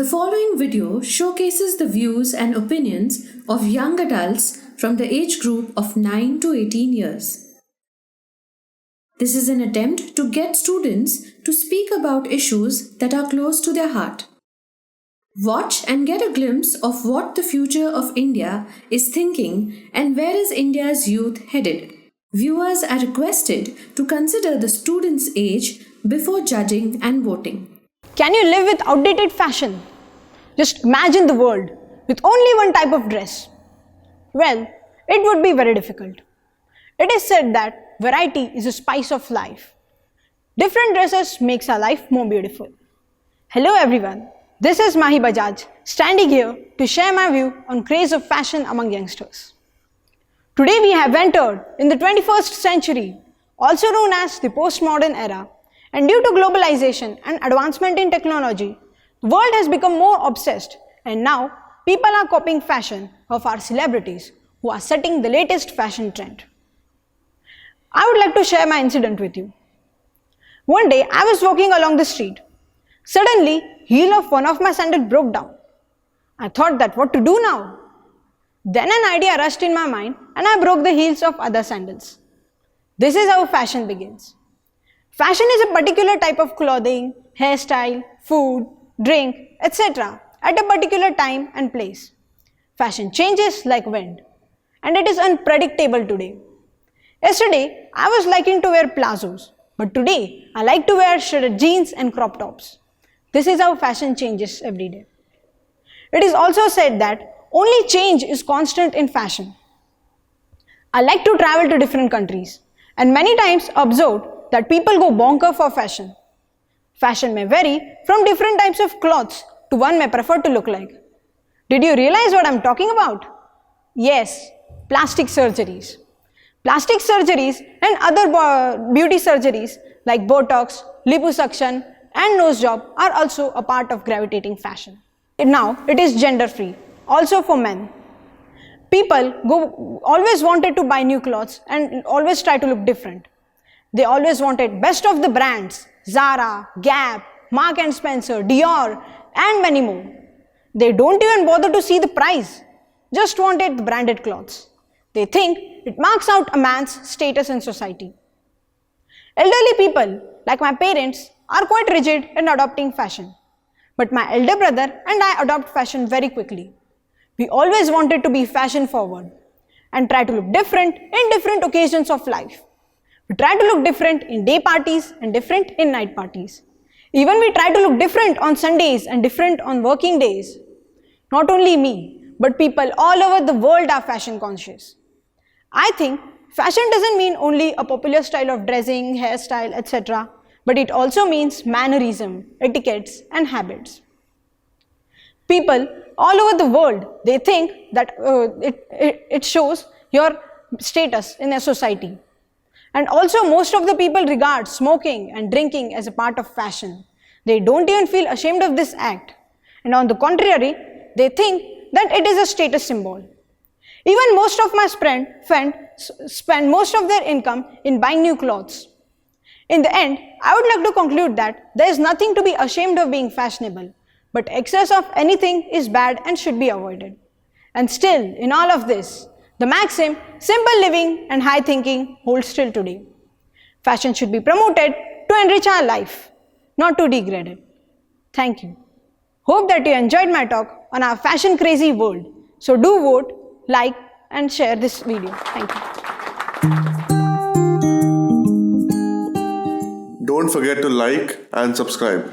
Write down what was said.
following video showcases the views and opinions of young adults from the age group of 9 to 18 years. This is an attempt to get students to speak about issues that are close to their heart. Watch and get a glimpse of what the future of India is thinking and where is India's youth headed. Viewers are requested to consider the student's age before judging and voting. Can you live with outdated fashion? Just imagine the world with only one type of dress. Well, it would be very difficult. It is said that variety is a spice of life. Different dresses makes our life more beautiful. Hello everyone, this is Mahi Bajaj standing here to share my view on craze of fashion among youngsters. Today we have entered in the 21st century, also known as the postmodern era, and due to globalization and advancement in technology, the world has become more obsessed and now people are copying fashion of our celebrities who are setting the latest fashion trend. I would like to share my incident with you. One day I was walking along the street. Suddenly, heel of one of my sandals broke down. I thought that what to do now? Then an idea rushed in my mind and I broke the heels of other sandals. This is how fashion begins. Fashion is a particular type of clothing, hairstyle, food, drink, etc. at a particular time and place. Fashion changes like wind, and it is unpredictable today. Yesterday, I was liking to wear plazos, but today I like to wear shredded jeans and crop tops. This is how fashion changes every day. It is also said that only change is constant in fashion. I like to travel to different countries and many times observed that people go bonker for fashion. Fashion may vary from different types of clothes to one may prefer to look like. Did you realize what I am talking about? Yes, plastic surgeries. Plastic surgeries and other beauty surgeries like Botox, liposuction and nose job are also a part of gravitating fashion. Now it is gender free, also for men. People always wanted to buy new clothes and always try to look different. They always wanted best of the brands, Zara, Gap, Mark & Spencer, Dior and many more. They don't even bother to see the price, just wanted the branded clothes. They think it marks out a man's status in society. Elderly people, like my parents, are quite rigid in adopting fashion. But my elder brother and I adopt fashion very quickly. We always wanted to be fashion forward and try to look different in different occasions of life. We try to look different in day parties and different in night parties. Even we try to look different on Sundays and different on working days. Not only me, but people all over the world are fashion conscious. I think fashion doesn't mean only a popular style of dressing, hairstyle, etc. But it also means mannerism, etiquettes and habits. People all over the world, they think that it shows your status in a society. And also most of the people regard smoking and drinking as a part of fashion. They don't even feel ashamed of this act. And on the contrary, they think that it is a status symbol. Even most of my friends spend most of their income in buying new clothes. In the end, I would like to conclude that there is nothing to be ashamed of being fashionable, but excess of anything is bad and should be avoided. And still, in all of this, the maxim, simple living and high thinking holds still today. Fashion should be promoted to enrich our life, not to degrade it. Thank you. Hope that you enjoyed my talk on our fashion crazy world. So do vote, like and share this video. Thank you. Don't forget to like and subscribe.